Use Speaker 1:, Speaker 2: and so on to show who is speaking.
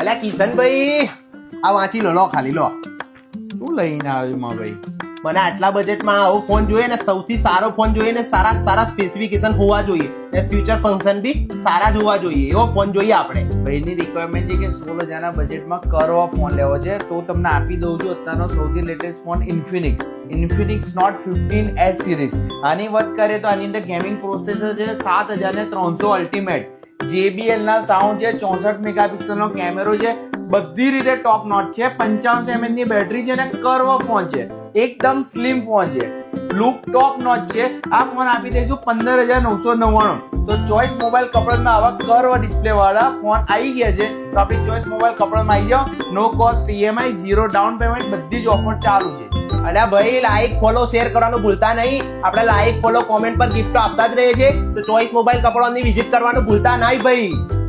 Speaker 1: અલ્યા કિશનભાઈ, આ વાંચી લો, ખાલી લો.
Speaker 2: શું લઈને આવ્યો માં ભાઈ?
Speaker 1: મને આટલા બજેટમાં આવો ફોન જોઈએ ને, સૌથી સારો ફોન જોઈએ ને, સારા સ્પેસિફિકેશન હોવા જોઈએ ને, ફ્યુચર ફંક્શન બી સારા જ હોવા જોઈએ, એવો ફોન જોઈએ આપણે.
Speaker 2: ભાઈની રિક્વાયરમેન્ટ છે કે 16,000 ના બજેટમાં કરવો ફોન લેવો છે, તો તમને આપી દઉં છું અત્યારનો સૌથી latest phone Infinix Note 15S series. આની વાત કરીએ તો આની અંદર ગેમિંગ પ્રોસેસર છે 7300 અલ્ટિમેટ, JBL ના સાઉન્ડ છે, 64 મેગાપિક્સલ નો કેમેરો છે, બધી રીતે ટોપ નોટ છે, 55 mAh ની બેટરી છે ને કર્વ ફોન છે, એકદમ સ્લિમ ફોન છે, લુક ટોપ નોચ છે. આ ફોન આપી દઈશું 15,999. તો ચોઈસ મોબાઈલ કપડામાં આવા કર્વ ડિસ્પ્લે વાળા ફોન આવી ગયા છે, તો આપણી ચોઈસ મોબાઈલ કપડામાં આવી જાઓ. નો કોસ્ટ EMI, 0 ડાઉન પેમેન્ટ, બધી જ ઓફર ચાલુ છે.
Speaker 1: અલ્યા ભાઈ, લાઈક ફોલો શેર કરવાનું ભૂલતા નહીં. આપણે લાઈક ફોલો કોમેન્ટ પર ગિફ્ટ આપતા જ રહીએ છીએ, તો ચોઈસ મોબાઈલ કપડાની વિઝિટ કરવાનું ભૂલતા નહીં ભાઈ.